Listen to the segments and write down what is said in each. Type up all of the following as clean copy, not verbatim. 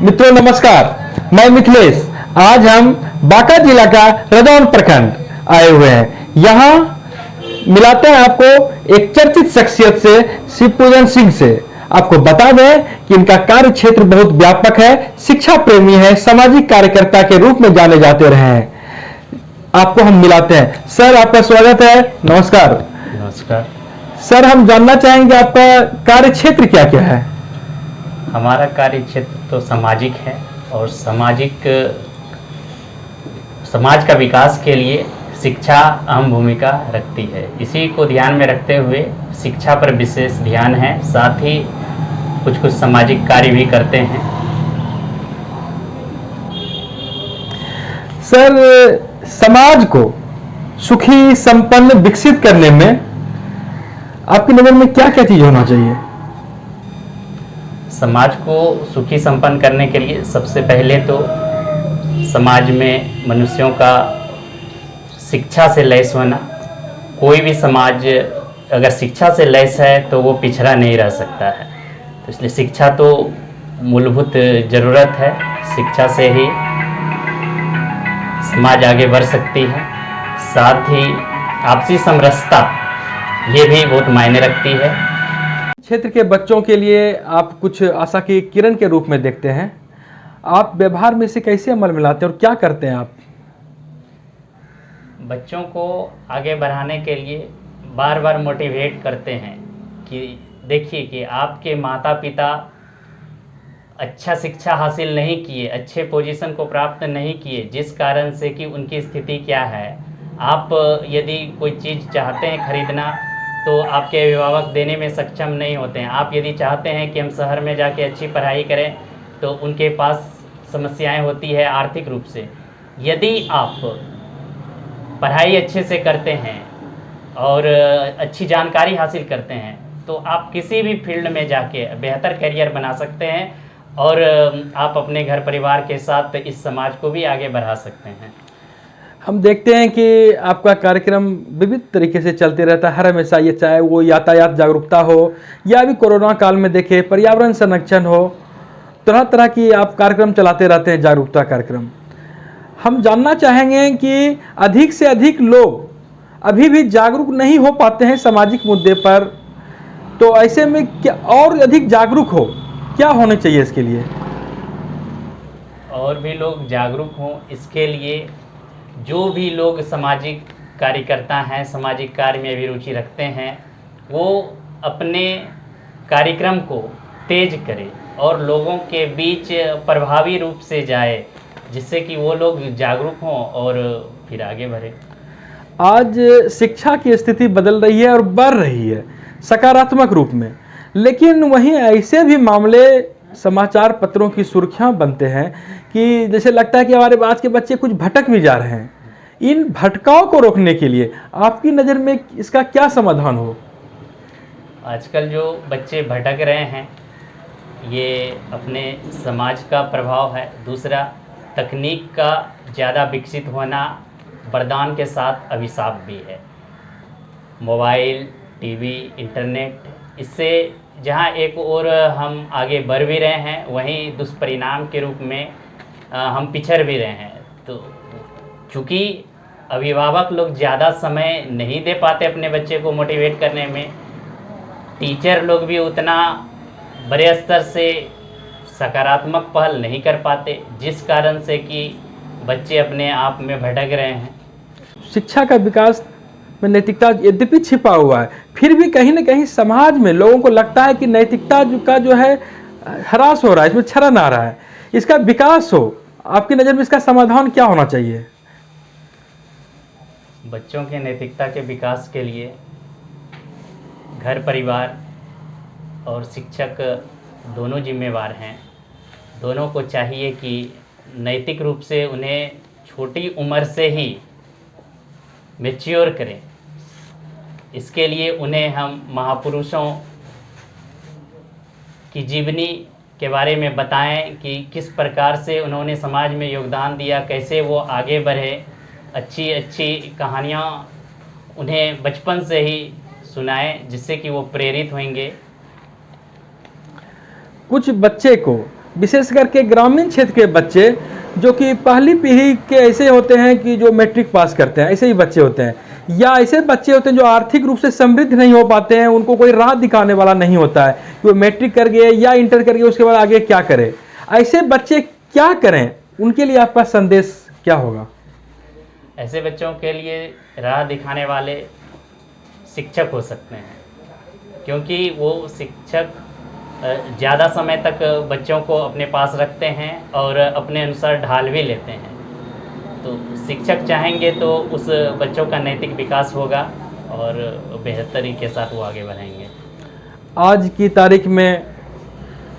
मित्रों नमस्कार, मैं मिथिलेश। आज हम बांका जिला का रदौन प्रखंड आए हुए हैं। यहाँ मिलाते हैं आपको एक चर्चित शख्सियत से, शिवपूजन सिंह से। आपको बता दें कि इनका कार्य क्षेत्र बहुत व्यापक है, शिक्षा प्रेमी है, सामाजिक कार्यकर्ता के रूप में जाने जाते रहे हैं। आपको हम मिलाते हैं। सर, आपका स्वागत है। नमस्कार। नमस्कार। सर, हम जानना चाहेंगे आपका कार्य क्षेत्र क्या क्या है? हमारा कार्य क्षेत्र तो सामाजिक है और समाज का विकास के लिए शिक्षा अहम भूमिका रखती है। इसी को ध्यान में रखते हुए शिक्षा पर विशेष ध्यान है, साथ ही कुछ सामाजिक कार्य भी करते हैं। सर, समाज को सुखी संपन्न विकसित करने में आपकी नजर में क्या क्या चीज होना चाहिए? समाज को सुखी संपन्न करने के लिए सबसे पहले तो समाज में मनुष्यों का शिक्षा से लैस होना। कोई भी समाज अगर शिक्षा से लैस है तो वो पिछड़ा नहीं रह सकता है। तो इसलिए शिक्षा तो मूलभूत ज़रूरत है। शिक्षा से ही समाज आगे बढ़ सकती है। साथ ही आपसी समरसता ये भी बहुत मायने रखती है। क्षेत्र के बच्चों के लिए आप कुछ आशा की किरण के रूप में देखते हैं। आप व्यवहार में से कैसे अमल में लाते हैं और क्या करते हैं आप? बच्चों को आगे बढ़ाने के लिए बार बार मोटिवेट करते हैं कि देखिए कि आपके माता पिता अच्छा शिक्षा हासिल नहीं किए, अच्छे पोजीशन को प्राप्त नहीं किए, जिस कारण से कि उनकी स्थिति क्या है। आप यदि कोई चीज़ चाहते हैं खरीदना तो आपके अभिभावक देने में सक्षम नहीं होते हैं। आप यदि चाहते हैं कि हम शहर में जाके अच्छी पढ़ाई करें तो उनके पास समस्याएं होती है आर्थिक रूप से। यदि आप पढ़ाई अच्छे से करते हैं और अच्छी जानकारी हासिल करते हैं तो आप किसी भी फील्ड में जाके बेहतर करियर बना सकते हैं और आप अपने घर परिवार के साथ इस समाज को भी आगे बढ़ा सकते हैं। हम देखते हैं कि आपका कार्यक्रम विविध तरीके से चलते रहता है हर हमेशा। ये चाहे वो यातायात जागरूकता हो या अभी कोरोना काल में देखे पर्यावरण संरक्षण हो, तरह तरह की आप कार्यक्रम चलाते रहते हैं, जागरूकता कार्यक्रम। हम जानना चाहेंगे कि अधिक से अधिक लोग अभी भी जागरूक नहीं हो पाते हैं सामाजिक मुद्दे पर, तो ऐसे में क्या और अधिक जागरूक हो, क्या होने चाहिए इसके लिए? और भी लोग जागरूक हों, इसके लिए जो भी लोग सामाजिक कार्यकर्ता हैं, सामाजिक कार्य में अभिरुचि रखते हैं, वो अपने कार्यक्रम को तेज करें और लोगों के बीच प्रभावी रूप से जाए, जिससे कि वो लोग जागरूक हों और फिर आगे बढ़े। आज शिक्षा की स्थिति बदल रही है और बढ़ रही है सकारात्मक रूप में, लेकिन वहीं ऐसे भी मामले समाचार पत्रों की सुर्खियां बनते हैं कि जैसे लगता है कि हमारे आज के बच्चे कुछ भटक भी जा रहे हैं। इन भटकाव को रोकने के लिए आपकी नज़र में इसका क्या समाधान हो? आजकल जो बच्चे भटक रहे हैं ये अपने समाज का प्रभाव है। दूसरा, तकनीक का ज़्यादा विकसित होना वरदान के साथ अभिशाप भी है। मोबाइल, टीवी, इंटरनेट, इससे जहाँ एक और हम आगे बढ़ भी रहे हैं, वहीं दुष्परिणाम के रूप में हम पिछड़ भी रहे हैं। तो चूँकि अभिभावक लोग ज़्यादा समय नहीं दे पाते अपने बच्चे को मोटिवेट करने में, टीचर लोग भी उतना बड़े स्तर से सकारात्मक पहल नहीं कर पाते, जिस कारण से कि बच्चे अपने आप में भटक रहे हैं। शिक्षा का विकास में नैतिकता यद्यपि छिपा हुआ है, फिर भी कहीं ना कहीं समाज में लोगों को लगता है कि नैतिकता का जो है ह्रास हो रहा है, इसमें क्षरण आ रहा है। इसका विकास हो, आपकी नज़र में इसका समाधान क्या होना चाहिए? बच्चों के नैतिकता के विकास के लिए घर परिवार और शिक्षक दोनों जिम्मेवार हैं। दोनों को चाहिए कि नैतिक रूप से उन्हें छोटी उम्र से ही मैच्योर करें। इसके लिए उन्हें हम महापुरुषों की जीवनी के बारे में बताएं कि किस प्रकार से उन्होंने समाज में योगदान दिया, कैसे वो आगे बढ़े। अच्छी अच्छी कहानियाँ उन्हें बचपन से ही सुनाएं, जिससे कि वो प्रेरित होंगे। कुछ बच्चे को विशेष करके ग्रामीण क्षेत्र के बच्चे जो कि पहली पीढ़ी के ऐसे होते हैं कि जो मैट्रिक पास करते हैं, ऐसे ही बच्चे होते हैं, या ऐसे बच्चे होते हैं जो आर्थिक रूप से समृद्ध नहीं हो पाते हैं, उनको कोई राह दिखाने वाला नहीं होता है कि वो मैट्रिक कर गए या इंटर कर गए उसके बाद आगे क्या करें। ऐसे बच्चे क्या करें, उनके लिए आपका संदेश क्या होगा? ऐसे बच्चों के लिए राह दिखाने वाले शिक्षक हो सकते हैं, क्योंकि वो शिक्षक ज़्यादा समय तक बच्चों को अपने पास रखते हैं और अपने अनुसार ढाल भी लेते हैं। तो शिक्षक चाहेंगे तो उस बच्चों का नैतिक विकास होगा और बेहतर तरीके के साथ वो आगे बढ़ेंगे। आज की तारीख में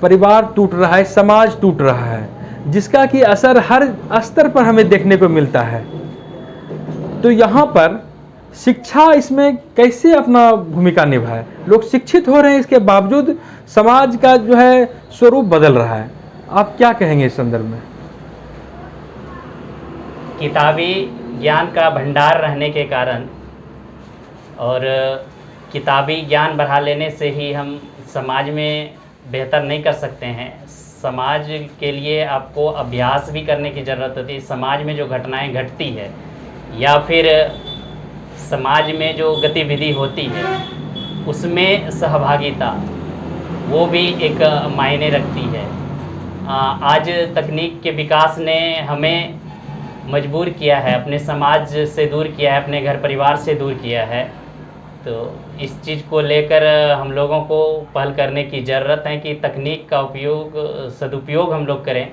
परिवार टूट रहा है, समाज टूट रहा है, जिसका कि असर हर स्तर पर हमें देखने को मिलता है। तो यहाँ पर शिक्षा इसमें कैसे अपना भूमिका निभाए? लोग शिक्षित हो रहे हैं, इसके बावजूद समाज का जो है स्वरूप बदल रहा है। आप क्या कहेंगे इस संदर्भ में? किताबी ज्ञान का भंडार रहने के कारण और किताबी ज्ञान बढ़ा लेने से ही हम समाज में बेहतर नहीं कर सकते हैं। समाज के लिए आपको अभ्यास भी करने की ज़रूरत होती है। समाज में जो घटनाएं घटती है या फिर समाज में जो गतिविधि होती है उसमें सहभागिता वो भी एक मायने रखती है। आज तकनीक के विकास ने हमें मजबूर किया है, अपने समाज से दूर किया है, अपने घर परिवार से दूर किया है। तो इस चीज़ को लेकर हम लोगों को पहल करने की ज़रूरत है कि तकनीक का उपयोग सदुपयोग हम लोग करें,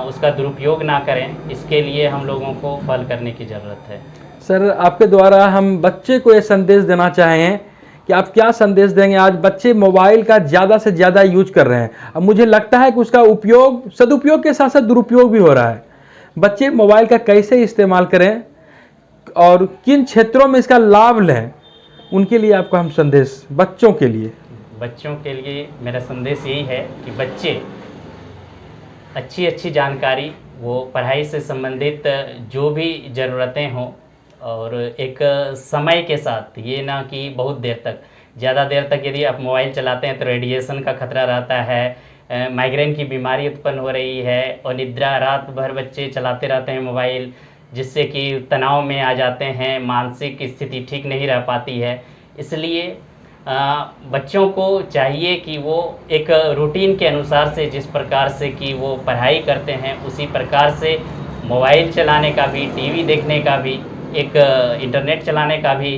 उसका दुरुपयोग ना करें। इसके लिए हम लोगों को पहल करने की ज़रूरत है। सर, आपके द्वारा हम बच्चे को ये संदेश देना चाहें कि आप क्या संदेश देंगे? आज बच्चे मोबाइल का ज़्यादा से ज़्यादा यूज कर रहे हैं। अब मुझे लगता है कि उसका उपयोग सदुपयोग के साथ साथ दुरुपयोग भी हो रहा है। बच्चे मोबाइल का कैसे इस्तेमाल करें और किन क्षेत्रों में इसका लाभ लें, उनके लिए आपका हम संदेश बच्चों के लिए मेरा संदेश यही है कि बच्चे अच्छी जानकारी, वो पढ़ाई से संबंधित जो भी ज़रूरतें हों, और एक समय के साथ, ये ना कि बहुत देर तक, ज़्यादा देर तक यदि आप मोबाइल चलाते हैं तो रेडिएशन का खतरा रहता है, माइग्रेन की बीमारी उत्पन्न हो रही है, और निद्रा, रात भर बच्चे चलाते रहते हैं मोबाइल, जिससे कि तनाव में आ जाते हैं, मानसिक स्थिति ठीक नहीं रह पाती है। इसलिए बच्चों को चाहिए कि वो एक रूटीन के अनुसार से, जिस प्रकार से कि वो पढ़ाई करते हैं उसी प्रकार से मोबाइल चलाने का भी, टीवी देखने का भी, एक इंटरनेट चलाने का भी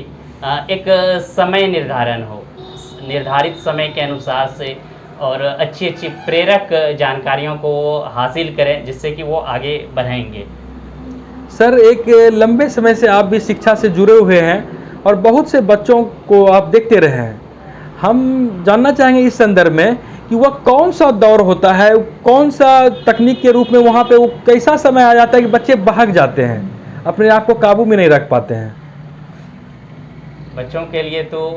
एक समय निर्धारण हो, निर्धारित समय के अनुसार से, और अच्छी प्रेरक जानकारियों को हासिल करें, जिससे कि वो आगे बढ़ेंगे। सर, एक लंबे समय से आप भी शिक्षा से जुड़े हुए हैं और बहुत से बच्चों को आप देखते रहे हैं। हम जानना चाहेंगे इस संदर्भ में कि वह कौन सा दौर होता है, कौन सा तकनीक के रूप में वहाँ पे वो कैसा समय आ जाता है कि बच्चे बहक जाते हैं, अपने आप को काबू में नहीं रख पाते हैं? बच्चों के लिए तो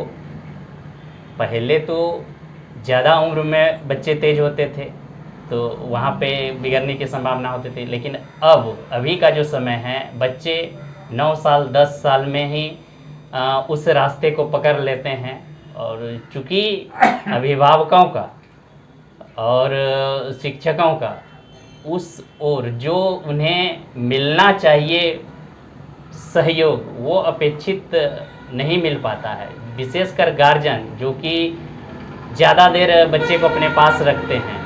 पहले तो ज़्यादा उम्र में बच्चे तेज होते थे, तो वहाँ पे बिगड़ने की संभावना होती थी। लेकिन अभी का जो समय है, बच्चे 9 साल 10 साल में ही उस रास्ते को पकड़ लेते हैं। और चूँकि अभिभावकों का और शिक्षकों का उस ओर जो उन्हें मिलना चाहिए सहयोग, वो अपेक्षित नहीं मिल पाता है। विशेषकर गार्जियन जो कि ज़्यादा देर बच्चे को अपने पास रखते हैं,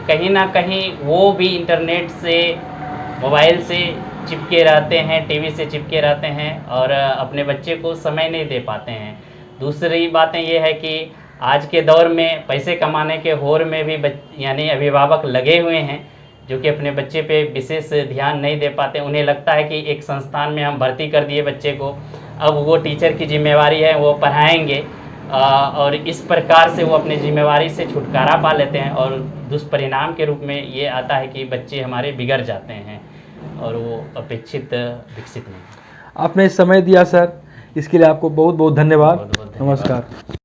कहीं ना कहीं वो भी इंटरनेट से, मोबाइल से चिपके रहते हैं, टीवी से चिपके रहते हैं और अपने बच्चे को समय नहीं दे पाते हैं। दूसरी बातें ये है कि आज के दौर में पैसे कमाने के होड़ में भी यानी अभिभावक लगे हुए हैं, जो कि अपने बच्चे पे विशेष ध्यान नहीं दे पाते। उन्हें लगता है कि एक संस्थान में हम भर्ती कर दिए बच्चे को, अब वो टीचर की जिम्मेवारी है, वो पढ़ाएंगे, और इस प्रकार से वो अपनी जिम्मेवारी से छुटकारा पा लेते हैं। और दुष्परिणाम के रूप में ये आता है कि बच्चे हमारे बिगड़ जाते हैं और वो अपेक्षित विकसित नहीं। आपने समय दिया सर, इसके लिए आपको बहुत बहुत धन्यवाद। नमस्कार।